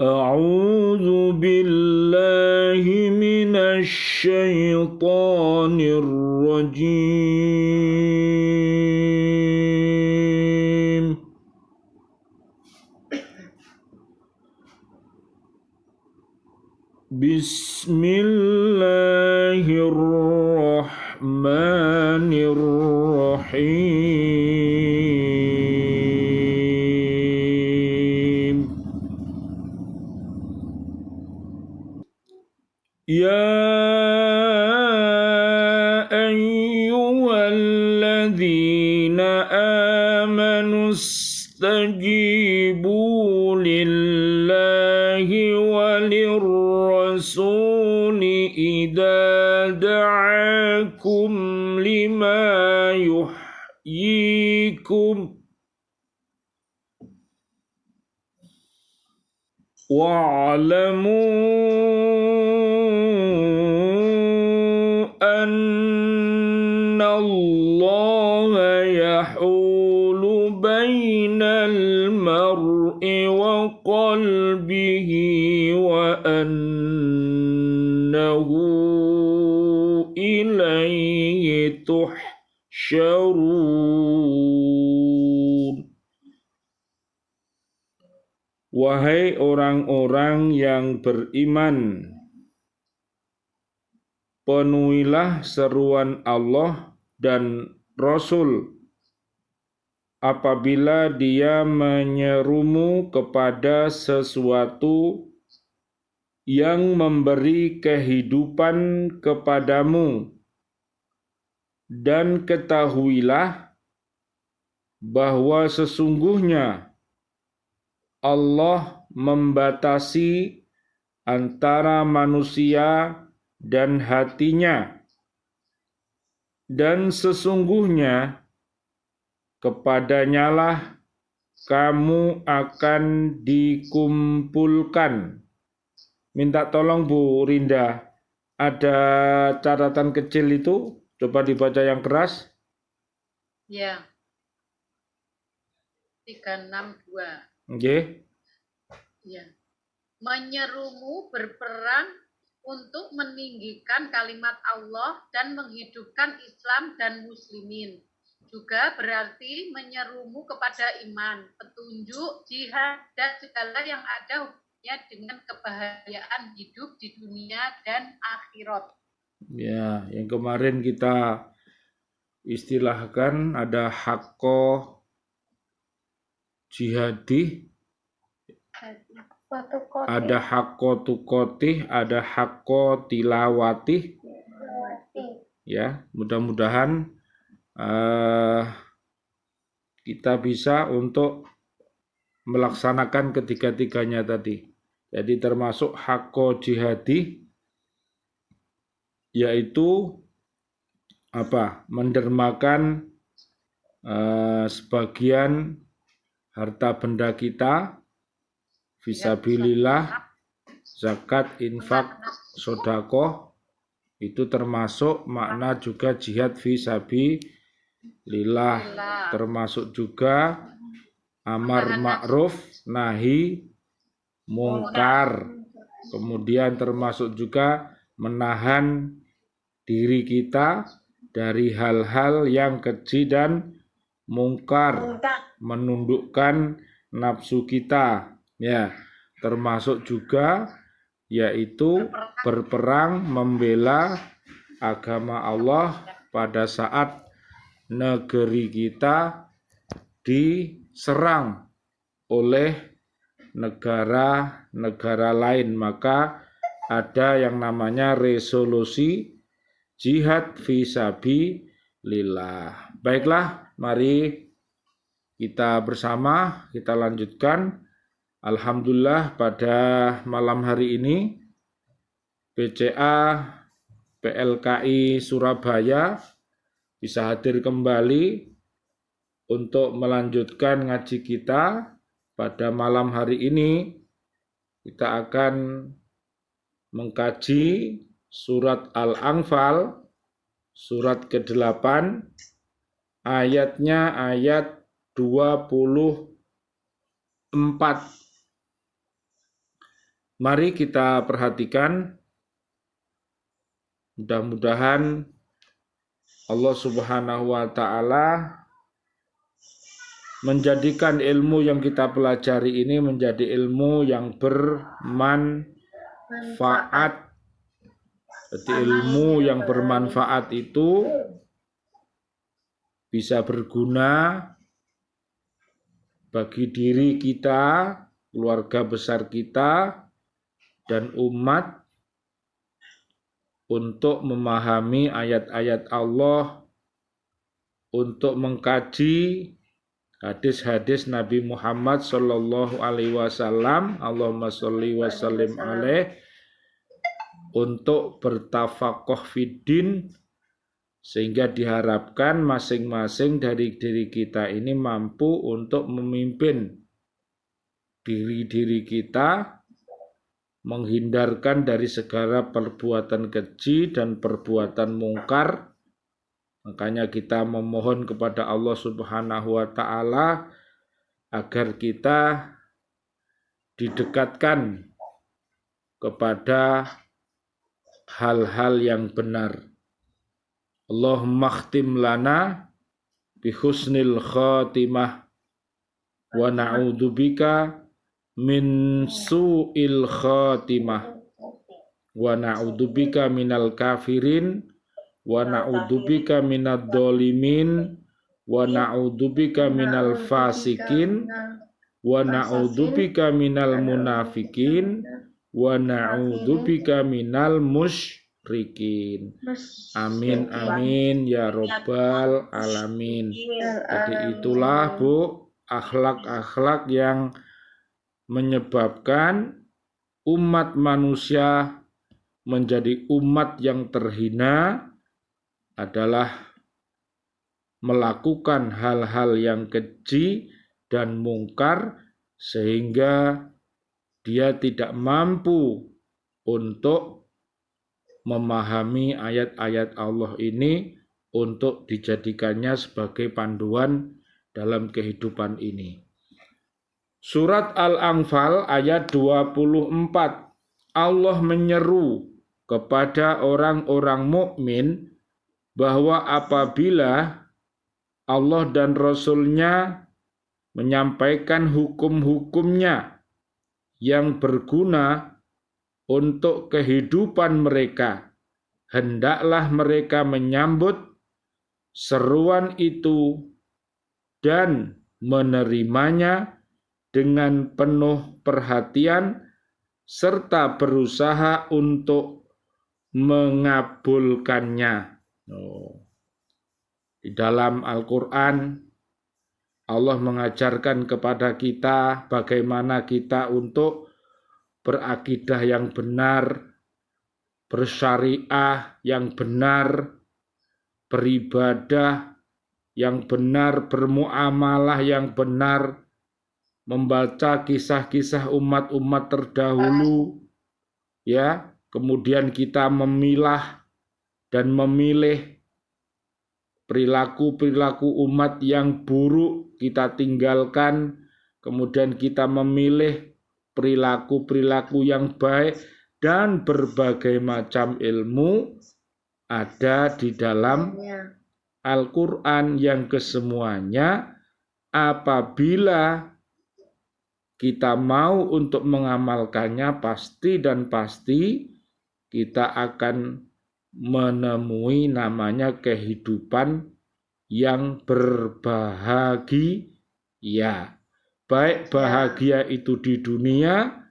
أعوذ بالله من الشيطان الرجيم. بسم الله الرحمن الرحيم. يا أيها الذين آمنوا استجيبوا لله وللرسول إذا دعاكم لما يحييكم واعلموا أن الله يحول بين المرء وقلبه وأنه إليه تحشرون. Wahai orang-orang yang beriman, penuhilah seruan Allah dan Rasul apabila dia menyerumu kepada sesuatu yang memberi kehidupan kepadamu, dan ketahuilah bahwa sesungguhnya Allah membatasi antara manusia dan hatinya, dan sesungguhnya kepadanyalah kamu akan dikumpulkan. Minta tolong Bu Rinda, ada catatan kecil itu, coba dibaca yang keras. Ya, 362. Oke. Ya. Menyerumu berperang untuk meninggikan kalimat Allah dan menghidupkan Islam dan muslimin. Juga berarti menyerumu kepada iman, petunjuk, jihad, dan segala yang ada hubungannya dengan kebahagiaan hidup di dunia dan akhirat. Ya, yang kemarin kita istilahkan ada hakko jihadi, ada hakko tukotih, ada hakko tilawatih. Ya, mudah-mudahan kita bisa untuk melaksanakan ketiga-tiganya tadi. Jadi termasuk hakko jihadi, yaitu mendermakan sebagian harta benda kita fisabilillah, zakat, infak, sodakoh, itu termasuk makna juga jihad fisabilillah, termasuk juga amar ma'ruf nahi mungkar, kemudian termasuk juga menahan diri kita dari hal-hal yang keji dan mungkar, menundukkan nafsu kita, ya, termasuk juga yaitu berperang membela agama Allah pada saat negeri kita diserang oleh negara-negara lain, maka ada yang namanya resolusi jihad fisabilillah. Baiklah, mari kita bersama kita lanjutkan. Alhamdulillah pada malam hari ini BCA PLKI Surabaya bisa hadir kembali untuk melanjutkan ngaji kita. Pada malam hari ini kita akan mengkaji surat Al-Anfal, surat ke-8, ayatnya ayat 24. Mari kita perhatikan, mudah-mudahan Allah Subhanahu wa Ta'ala menjadikan ilmu yang kita pelajari ini menjadi ilmu yang bermanfaat. Jadi ilmu yang bermanfaat itu bisa berguna bagi diri kita, keluarga besar kita, dan umat untuk memahami ayat-ayat Allah, untuk mengkaji hadis-hadis Nabi Muhammad Sallallahu Alaihi Wasallam, Allahumma sholli wa sallim alaih, untuk bertafakoh fiddin, sehingga diharapkan masing-masing dari diri kita ini mampu untuk memimpin diri-diri kita, menghindarkan dari segala perbuatan keji dan perbuatan mungkar. Makanya kita memohon kepada Allah Subhanahu wa Ta'ala agar kita didekatkan kepada hal-hal yang benar. Allahumma khtim lana bi husnil khatimah wa na'udzubika min su'il khatimah wa na'udzubika minal kafirin wa na'udzubika minad dhalimin wa na'udzubika minal fasikin wa na'udzubika minal munafikin wa na'udzubika minal musyrikin. Amin amin ya robbal alamin. Jadi itulah Bu, akhlak-akhlak yang menyebabkan umat manusia menjadi umat yang terhina adalah melakukan hal-hal yang keji dan mungkar sehingga dia tidak mampu untuk memahami ayat-ayat Allah ini untuk dijadikannya sebagai panduan dalam kehidupan ini. Surat Al-Anfal ayat 24. Allah menyeru kepada orang-orang mukmin bahwa apabila Allah dan Rasul-Nya menyampaikan hukum-hukumnya yang berguna untuk kehidupan mereka, hendaklah mereka menyambut seruan itu dan menerimanya dengan penuh perhatian serta berusaha untuk mengabulkannya. Di dalam Al-Quran, Allah mengajarkan kepada kita bagaimana kita untuk berakidah yang benar, bersyariah yang benar, beribadah yang benar, bermuamalah yang benar, membaca kisah-kisah umat-umat terdahulu, ya. Kemudian kita memilah dan memilih perilaku-perilaku umat yang buruk kita tinggalkan, kemudian kita memilih perilaku-perilaku yang baik, dan berbagai macam ilmu ada di dalam Al-Quran yang kesemuanya apabila kita mau untuk mengamalkannya pasti dan pasti kita akan menemui namanya kehidupan yang berbahagia. Baik bahagia itu di dunia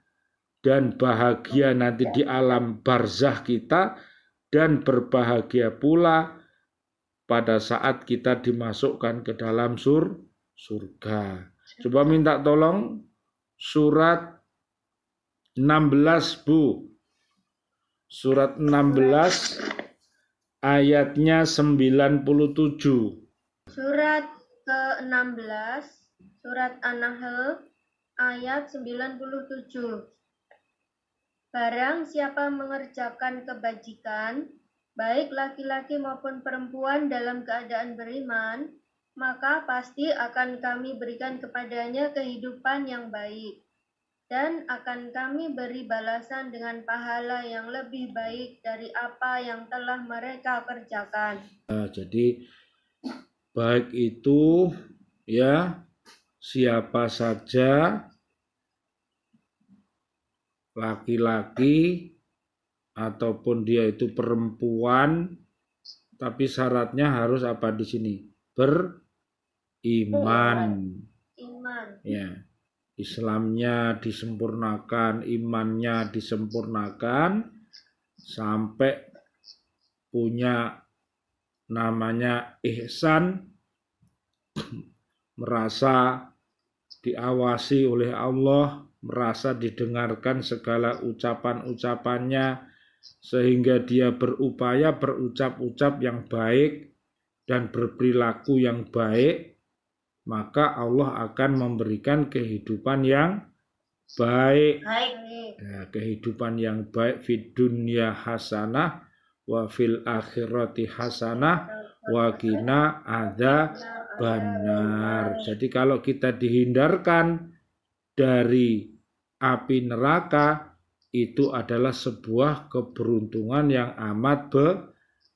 dan bahagia nanti di alam barzah kita, dan berbahagia pula pada saat kita dimasukkan ke dalam surga. Coba minta tolong surat 16 Bu. Surat 16 ayatnya 97. Surat ke-16, surat An-Nahl ayat 97. Barang siapa mengerjakan kebajikan, baik laki-laki maupun perempuan dalam keadaan beriman, maka pasti akan kami berikan kepadanya kehidupan yang baik. dan akan kami beri balasan dengan pahala yang lebih baik dari apa yang telah mereka kerjakan. Jadi baik itu ya siapa saja, laki-laki ataupun dia itu perempuan, tapi syaratnya harus apa di sini? Beriman. Ya. Islamnya disempurnakan, imannya disempurnakan sampai punya namanya ihsan, merasa diawasi oleh Allah, merasa didengarkan segala ucapan-ucapannya, sehingga dia berupaya berucap-ucap yang baik dan berperilaku yang baik, maka Allah akan memberikan kehidupan yang baik. Ya, kehidupan yang baik fid dunya hasanah wa fil akhirati hasanah wa qina adzabannar. Jadi kalau kita dihindarkan dari api neraka, itu adalah sebuah keberuntungan yang amat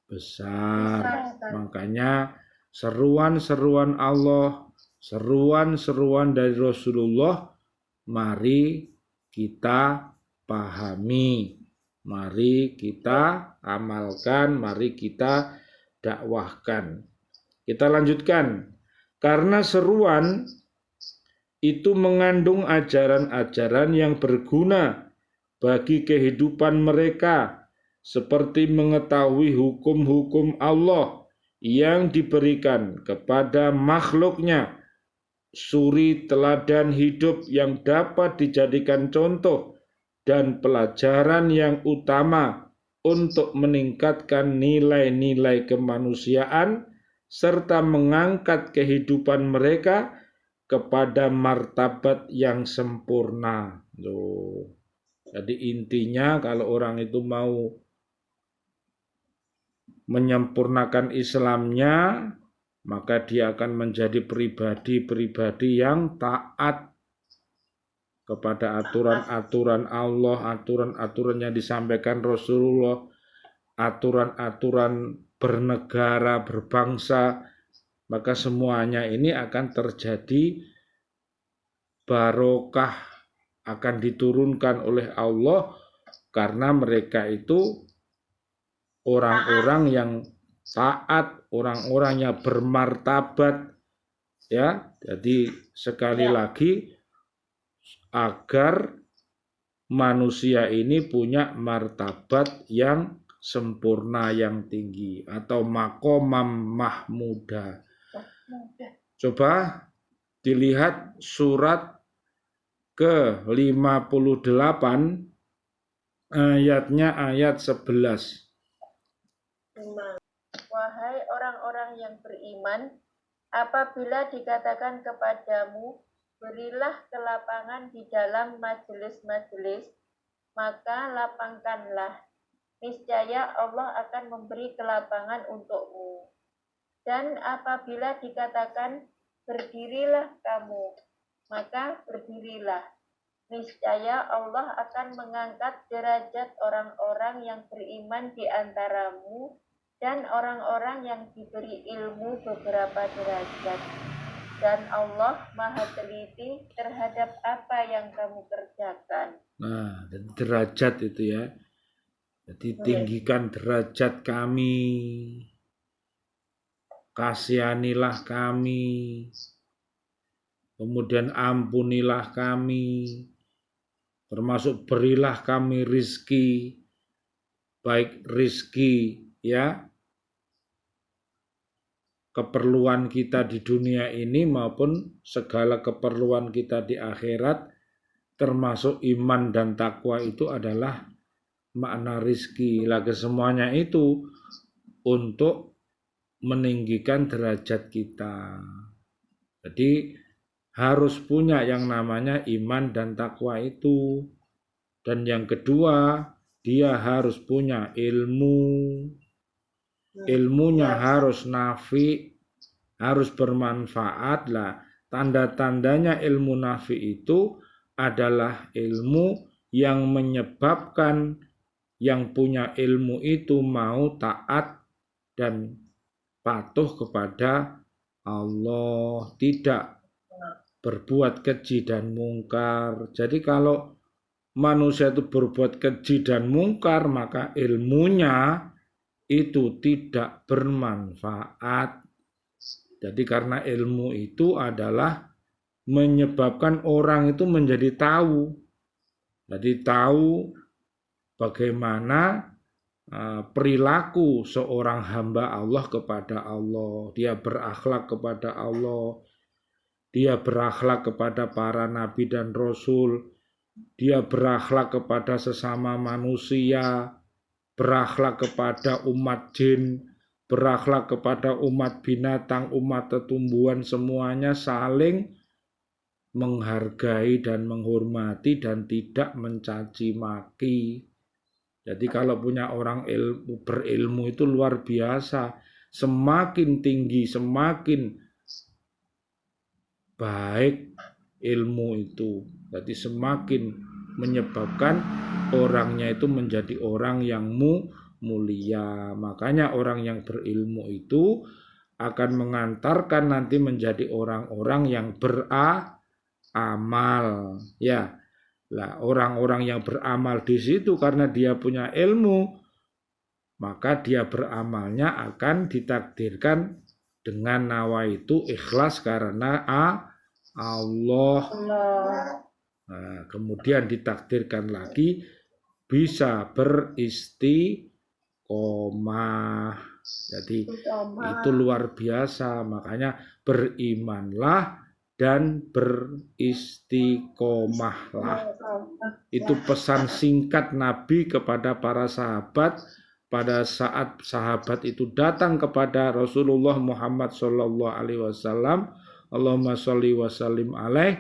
besar. Makanya seruan-seruan Allah, seruan-seruan dari Rasulullah, mari kita pahami, mari kita amalkan, mari kita dakwahkan. Kita lanjutkan. Karena seruan itu mengandung ajaran-ajaran yang berguna bagi kehidupan mereka, seperti mengetahui hukum-hukum Allah yang diberikan kepada makhluknya, suri teladan hidup yang dapat dijadikan contoh dan pelajaran yang utama untuk meningkatkan nilai-nilai kemanusiaan serta mengangkat kehidupan mereka kepada martabat yang sempurna. Jadi intinya kalau orang itu mau menyempurnakan Islamnya, maka dia akan menjadi pribadi-pribadi yang taat kepada aturan-aturan Allah, aturan-aturan yang disampaikan Rasulullah, aturan-aturan bernegara, berbangsa, maka semuanya ini akan terjadi barokah, akan diturunkan oleh Allah karena mereka itu orang-orang yang taat, orang-orang yang bermartabat, ya. Jadi sekali lagi, agar manusia ini punya martabat yang sempurna, yang tinggi, atau maqamam mahmuda. Coba dilihat surat ke-58 ayatnya ayat 11. Wahai orang-orang yang beriman, apabila dikatakan kepadamu, berilah kelapangan di dalam majelis-majelis, maka lapangkanlah. Niscaya Allah akan memberi kelapangan untukmu. Dan apabila dikatakan, berdirilah kamu, maka berdirilah. Niscaya Allah akan mengangkat derajat orang-orang yang beriman di antaramu dan orang-orang yang diberi ilmu beberapa derajat. Dan Allah Maha teliti terhadap apa yang kamu kerjakan. Nah, derajat itu ya. Jadi tinggikan derajat kami. Kasihanilah kami. Kemudian ampunilah kami. Termasuk berilah kami rizki. Baik rizki ya, keperluan kita di dunia ini maupun segala keperluan kita di akhirat, termasuk iman dan takwa itu adalah makna rizki. Lagi semuanya itu untuk meninggikan derajat kita. Jadi harus punya yang namanya iman dan takwa itu. Dan yang kedua, dia harus punya ilmu. Ilmunya harus nafi, harus bermanfaat lah. Tanda-tandanya ilmu nafi itu adalah ilmu yang menyebabkan yang punya ilmu itu mau taat dan patuh kepada Allah, tidak berbuat keji dan mungkar. Jadi kalau manusia itu berbuat keji dan mungkar, maka ilmunya itu tidak bermanfaat. Jadi karena ilmu itu adalah menyebabkan orang itu menjadi tahu. Jadi tahu bagaimana perilaku seorang hamba Allah kepada Allah. Dia berakhlak kepada Allah. Dia berakhlak kepada para nabi dan rasul. Dia berakhlak kepada sesama manusia. Berakhlak kepada umat jin. Berakhlak kepada umat binatang, umat tumbuhan, semuanya saling menghargai dan menghormati dan tidak mencaci maki. Jadi kalau punya orang berilmu itu luar biasa. Semakin tinggi, semakin baik ilmu itu. Jadi semakin menyebabkan orangnya itu menjadi orang yang mulia. Makanya orang yang berilmu itu akan mengantarkan nanti menjadi orang-orang yang beramal. Ya. Lah, orang-orang yang beramal di situ karena dia punya ilmu, maka dia beramalnya akan ditakdirkan dengan nawaitu ikhlas karena Allah. Nah, kemudian ditakdirkan lagi bisa beristiqomah. Jadi itu luar biasa, makanya berimanlah dan beristiqomahlah. Itu pesan singkat Nabi kepada para sahabat pada saat sahabat itu datang kepada Rasulullah Muhammad SAW. Allahumma sholli wa sallim alaih.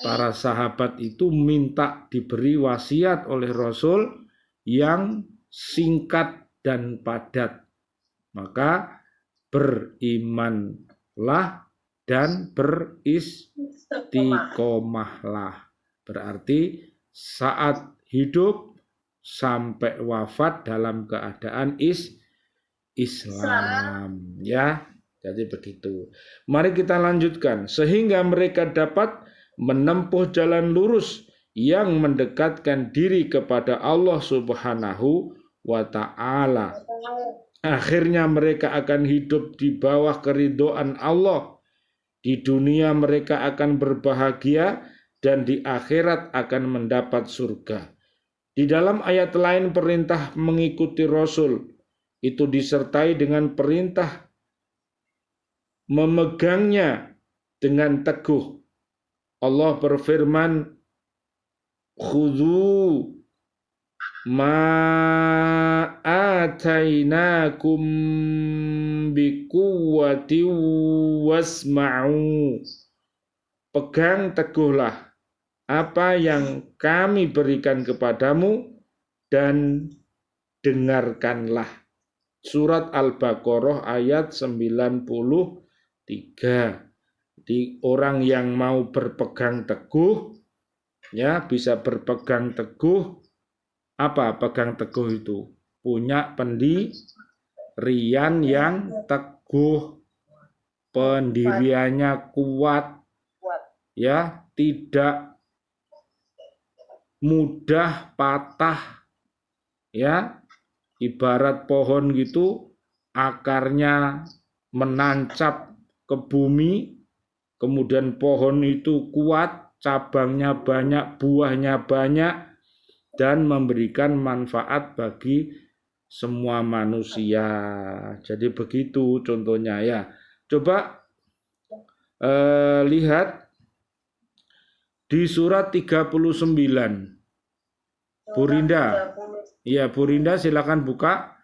Para sahabat itu minta diberi wasiat oleh Rasul yang singkat dan padat. Maka berimanlah dan beristiqomahlah. Berarti saat hidup sampai wafat dalam keadaan Islam. Ya, jadi begitu. Mari kita lanjutkan. Sehingga mereka dapat menempuh jalan lurus yang mendekatkan diri kepada Allah Subhanahu wa Ta'ala. Akhirnya mereka akan hidup di bawah keridhaan Allah. Di dunia mereka akan berbahagia dan di akhirat akan mendapat surga. Di dalam ayat lain perintah mengikuti Rasul itu disertai dengan perintah memegangnya dengan teguh. Allah berfirman, "Khudhu ma atainakum biquwwati wasma'u." Pegang teguhlah apa yang kami berikan kepadamu dan dengarkanlah. Surat Al-Baqarah ayat 93. Di orang yang mau berpegang teguh, ya bisa berpegang teguh. Apa pegang teguh itu? Punya pendirian yang teguh, pendiriannya kuat, ya tidak mudah patah, ya ibarat pohon gitu, akarnya menancap ke bumi, kemudian pohon itu kuat, cabangnya banyak, buahnya banyak, dan memberikan manfaat bagi semua manusia. Jadi begitu contohnya ya. Coba lihat di surat 39. Bu Rinda. Iya, Bu Rinda silakan buka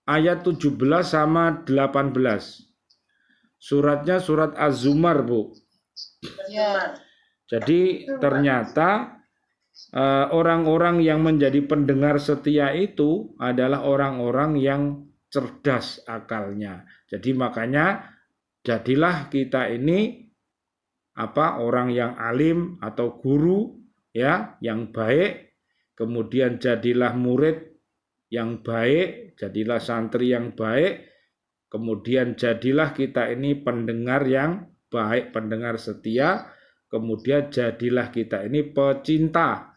ayat 17 sama 18. Suratnya surat Az-Zumar, Bu. Ya. Jadi ternyata orang-orang yang menjadi pendengar setia itu adalah orang-orang yang cerdas akalnya. Jadi makanya jadilah kita ini orang yang alim atau guru ya, yang baik, kemudian jadilah murid yang baik, jadilah santri yang baik, kemudian jadilah kita ini pendengar yang baik, pendengar setia, kemudian jadilah kita ini pecinta,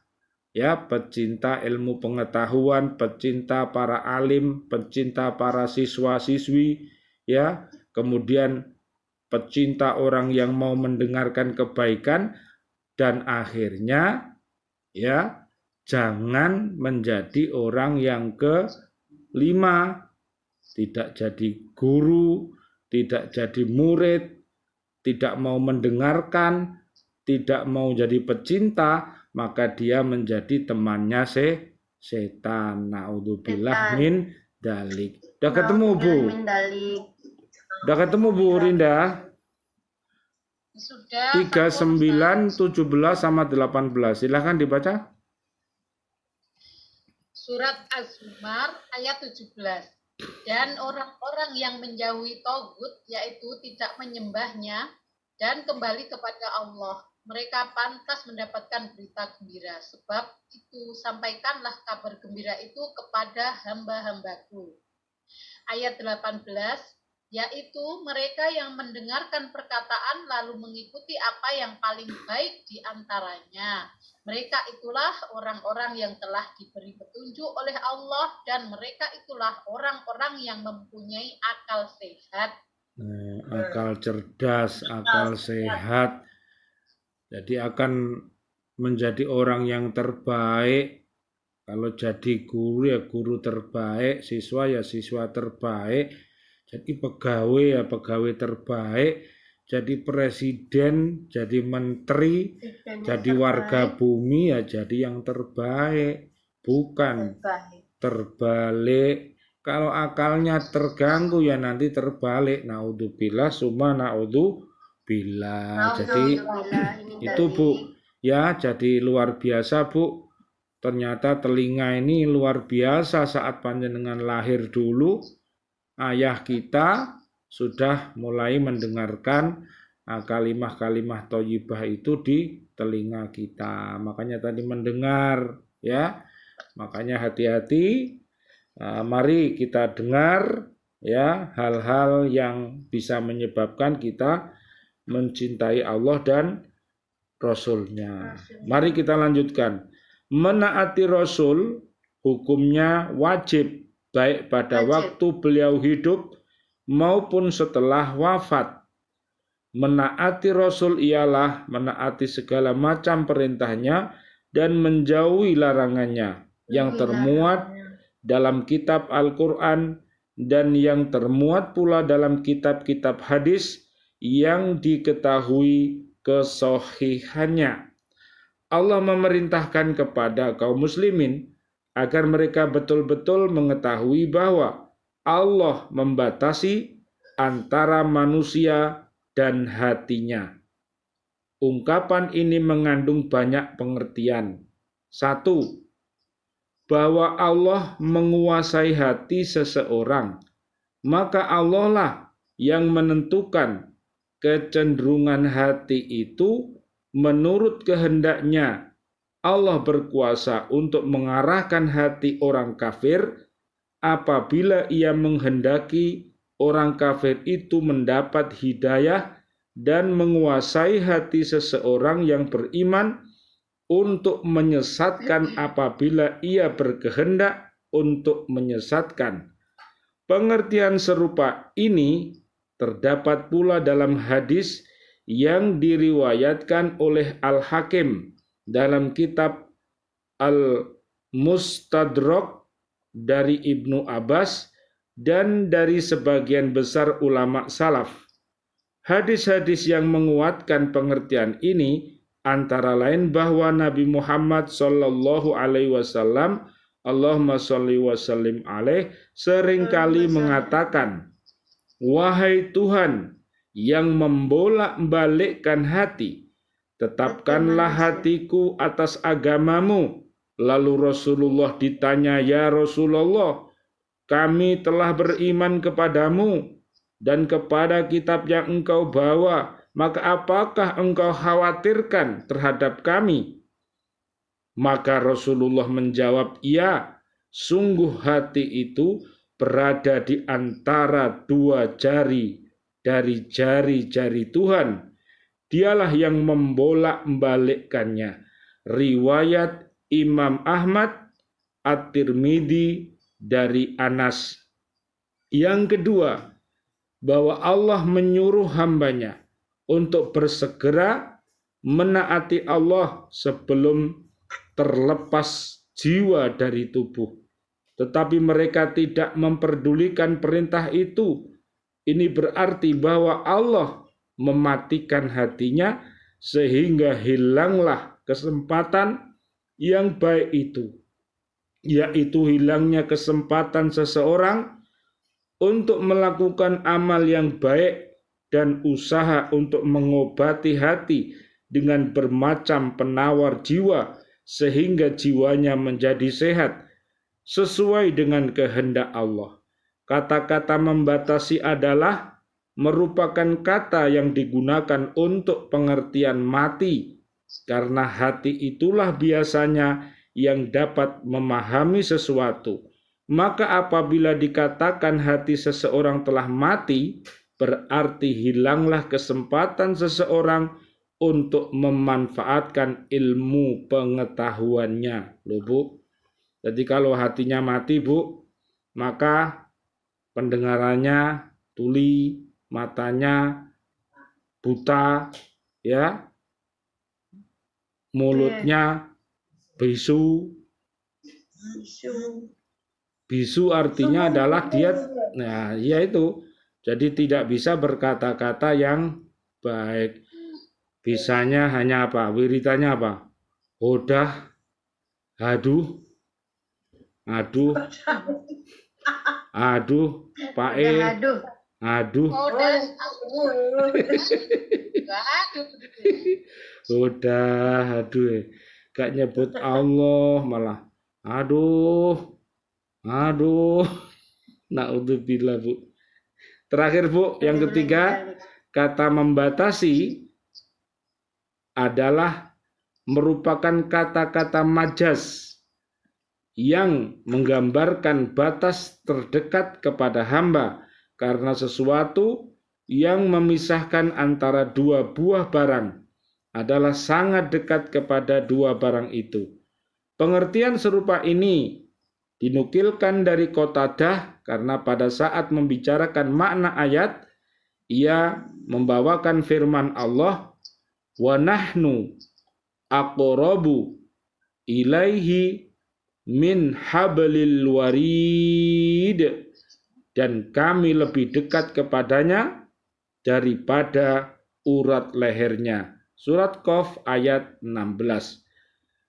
ya, pecinta ilmu pengetahuan, pecinta para alim, pecinta para siswa-siswi, ya, kemudian pecinta orang yang mau mendengarkan kebaikan, dan akhirnya, ya, jangan menjadi orang yang kelima, tidak jadi guru, tidak jadi murid, tidak mau mendengarkan, tidak mau jadi pecinta, maka dia menjadi temannya setan. Naudzubillah min dalik. Udah ketemu Bu? Udah ketemu Bu Rinda? Sudah. 39, 17 sama 18. Silahkan dibaca. Surat Az-Zumar ayat 17. Dan orang-orang yang menjauhi togut, yaitu tidak menyembahnya, dan kembali kepada Allah, mereka pantas mendapatkan berita gembira. Sebab itu sampaikanlah kabar gembira itu kepada hamba-hambaku. Ayat 18, yaitu mereka yang mendengarkan perkataan lalu mengikuti apa yang paling baik di antaranya. Mereka itulah orang-orang yang telah diberi petunjuk oleh Allah, dan mereka itulah orang-orang yang mempunyai akal sehat. Akal cerdas, akal sehat. Jadi akan menjadi orang yang terbaik. Kalau jadi guru ya guru terbaik, siswa ya siswa terbaik. Jadi pegawai ya pegawai terbaik. Jadi presiden, jadi menteri, jadi warga bumi ya jadi yang terbaik. Bukan terbalik. Kalau akalnya terganggu ya nanti terbalik. Naudzubillah summa naudzubillah. Jadi itu Bu, ya jadi luar biasa Bu. Ternyata telinga ini luar biasa saat panjenengan lahir dulu. Ayah kita sudah mulai mendengarkan kalimah-kalimah thayyibah itu di telinga kita. Makanya tadi mendengar, ya. Makanya hati-hati. Mari kita dengar, ya, hal-hal yang bisa menyebabkan kita mencintai Allah dan Rasul-Nya. Mari kita lanjutkan. Menaati Rasul hukumnya wajib, baik pada waktu beliau hidup maupun setelah wafat. Menaati Rasul ialah menaati segala macam perintahnya dan menjauhi larangannya yang termuat dalam kitab Al-Quran dan yang termuat pula dalam kitab-kitab hadis yang diketahui kesohihannya. Allah memerintahkan kepada kaum muslimin agar mereka betul-betul mengetahui bahwa Allah membatasi antara manusia dan hatinya. Ungkapan ini mengandung banyak pengertian. 1. Bahwa Allah menguasai hati seseorang, maka Allah lah yang menentukan kecenderungan hati itu menurut kehendaknya. Allah berkuasa untuk mengarahkan hati orang kafir apabila ia menghendaki orang kafir itu mendapat hidayah dan menguasai hati seseorang yang beriman untuk menyesatkan apabila ia berkehendak untuk menyesatkan. Pengertian serupa ini terdapat pula dalam hadis yang diriwayatkan oleh Al-Hakim dalam kitab Al-Mustadrak dari Ibnu Abbas dan dari sebagian besar ulama salaf. Hadis-hadis yang menguatkan pengertian ini antara lain bahwa Nabi Muhammad sallallahu alaihi wasallam, Allahumma shalli wa sallim alaih, seringkali mengatakan, "Wahai Tuhan yang membolak-balikkan hati, tetapkanlah hatiku atas agamamu." Lalu Rasulullah ditanya, "Ya Rasulullah, kami telah beriman kepadamu dan kepada kitab yang engkau bawa, maka apakah engkau khawatirkan terhadap kami?" Maka Rasulullah menjawab, "Ya, sungguh hati itu berada di antara dua jari dari jari-jari Tuhan. Dialah yang membolak-balikkannya." Riwayat Imam Ahmad, At-Tirmidzi dari Anas. Yang kedua, bahwa Allah menyuruh hambanya untuk bersegera menaati Allah sebelum terlepas jiwa dari tubuh. Tetapi mereka tidak memperdulikan perintah itu. Ini berarti bahwa Allah mematikan hatinya sehingga hilanglah kesempatan yang baik itu, yaitu hilangnya kesempatan seseorang untuk melakukan amal yang baik dan usaha untuk mengobati hati dengan bermacam penawar jiwa sehingga jiwanya menjadi sehat sesuai dengan kehendak Allah. Kata-kata membatasi adalah merupakan kata yang digunakan untuk pengertian mati, karena hati itulah biasanya yang dapat memahami sesuatu. Maka apabila dikatakan hati seseorang telah mati, berarti hilanglah kesempatan seseorang untuk memanfaatkan ilmu pengetahuannya. Loh Bu, jadi kalau hatinya mati Bu, maka pendengarannya tuli, matanya buta, ya, mulutnya bisu. Bisu artinya adalah dia, nah ya itu, jadi tidak bisa berkata-kata yang baik. Bisanya hanya apa? Wiridanya apa? Odah, aduh, aduh, aduh, pae, aduh, udah, aduh, gak nyebut Allah malah, aduh. Naudzubillah Bu. Terakhir Bu, yang ketiga, kata membatasi adalah merupakan kata-kata majas yang menggambarkan batas terdekat kepada hamba karena sesuatu yang memisahkan antara dua buah barang adalah sangat dekat kepada dua barang itu. Pengertian serupa ini dinukilkan dari Qatadah karena pada saat membicarakan makna ayat, ia membawakan firman Allah, "Wa nahnu aqrabu ilaihi min hablil warid," dan kami lebih dekat kepadanya daripada urat lehernya. Surat Qaf ayat 16.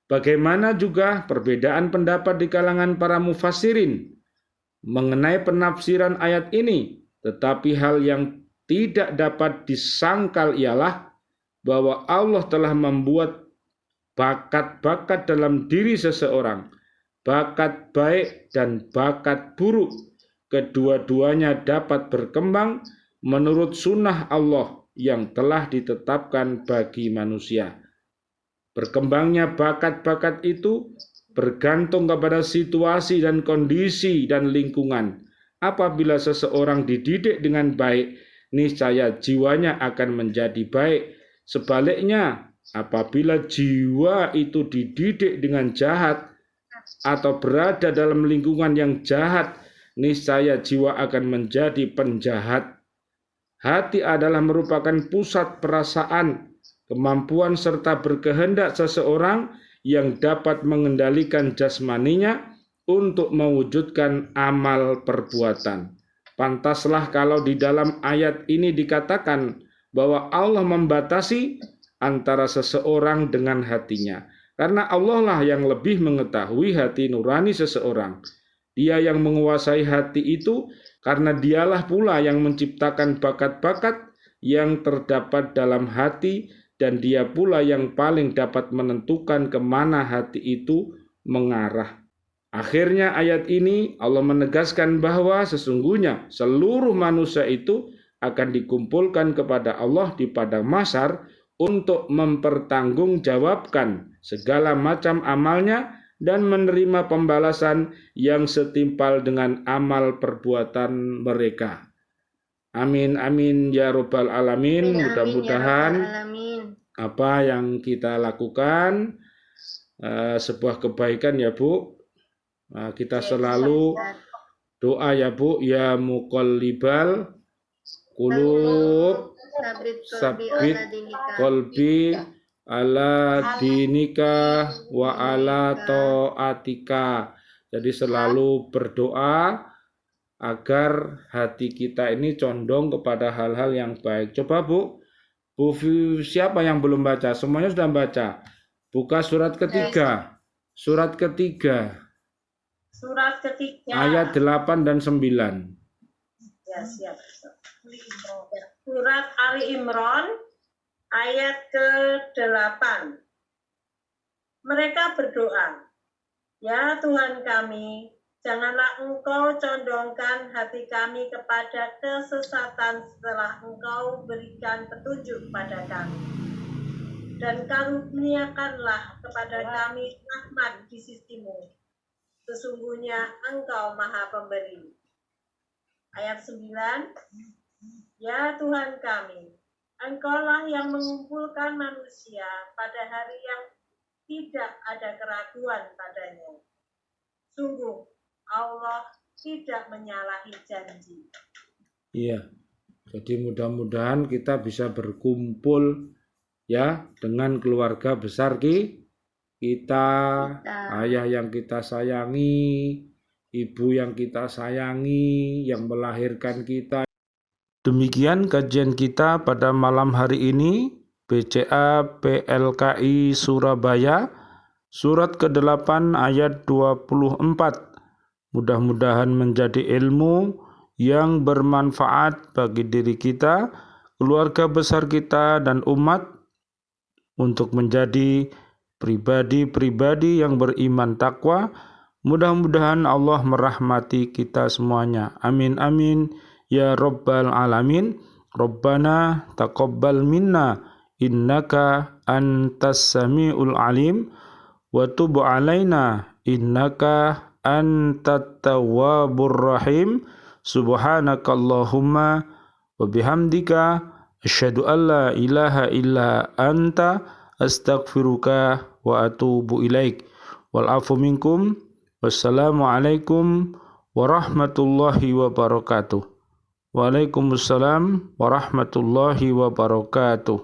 Bagaimana juga perbedaan pendapat di kalangan para mufassirin mengenai penafsiran ayat ini, tetapi hal yang tidak dapat disangkal ialah bahwa Allah telah membuat bakat-bakat dalam diri seseorang, bakat baik dan bakat buruk. Kedua-duanya dapat berkembang menurut sunnah Allah yang telah ditetapkan bagi manusia. Berkembangnya bakat-bakat itu bergantung kepada situasi dan kondisi dan lingkungan. Apabila seseorang dididik dengan baik, niscaya jiwanya akan menjadi baik. Sebaliknya, apabila jiwa itu dididik dengan jahat atau berada dalam lingkungan yang jahat, niscaya jiwa akan menjadi penjahat. Hati adalah merupakan pusat perasaan, kemampuan serta berkehendak seseorang yang dapat mengendalikan jasmaninya untuk mewujudkan amal perbuatan. Pantaslah kalau di dalam ayat ini dikatakan bahwa Allah membatasi antara seseorang dengan hatinya. Karena Allah lah yang lebih mengetahui hati nurani seseorang. Dia yang menguasai hati itu karena dialah pula yang menciptakan bakat-bakat yang terdapat dalam hati, dan dia pula yang paling dapat menentukan kemana hati itu mengarah. Akhirnya ayat ini Allah menegaskan bahwa sesungguhnya seluruh manusia itu akan dikumpulkan kepada Allah di padang mahsyar untuk mempertanggungjawabkan segala macam amalnya dan menerima pembalasan yang setimpal dengan amal perbuatan mereka. Amin amin ya rabbal alamin. Amin, Mudah-mudahan ya Rabbal alamin. apa yang kita lakukan sebuah kebaikan ya Bu. Kita selalu doa ya Bu, ya muqallibal qulub sabit qalbi ala dinika wa ala taatika. Jadi selalu berdoa agar hati kita ini condong kepada hal-hal yang baik. Coba Bu siapa yang belum baca? Semuanya sudah baca. Buka surat ketiga. Surat ketiga. Surat ketiga. Ayat 8 dan 9. Ya, siap. Surat Ali Imran ayat ke-8. Mereka berdoa, "Ya Tuhan kami, janganlah Engkau condongkan hati kami kepada kesesatan setelah Engkau berikan petunjuk pada kami. Dan karuniakanlah kepada kami rahmat di sisimu. Sesungguhnya Engkau Maha Pemberi." Ayat 9. Ya Tuhan kami, Engkaulah yang mengumpulkan manusia pada hari yang tidak ada keraguan padanya. Sungguh, Allah tidak menyalahi janji. Iya. Jadi mudah-mudahan kita bisa berkumpul ya dengan keluarga besar kita, ayah yang kita sayangi, ibu yang kita sayangi, yang melahirkan kita. Demikian kajian kita pada malam hari ini, BCA PLKI Surabaya, surat ke-8 ayat 24. Mudah-mudahan menjadi ilmu yang bermanfaat bagi diri kita, keluarga besar kita, dan umat untuk menjadi pribadi-pribadi yang beriman takwa. Mudah-mudahan Allah merahmati kita semuanya. Amin amin ya rabbal alamin. Rabbana taqabbal minna innaka antas samiul alim wa tub alaina innaka antat tawwabur rahim. Subhanakallahumma wa bihamdika asyhadu an la ilaha illa anta astaghfiruka wa atubu ilaik. Wal afu minkum. Wassalamualaikum warahmatullahi wabarakatuh. Waalaikumsalam warahmatullahi wabarakatuh.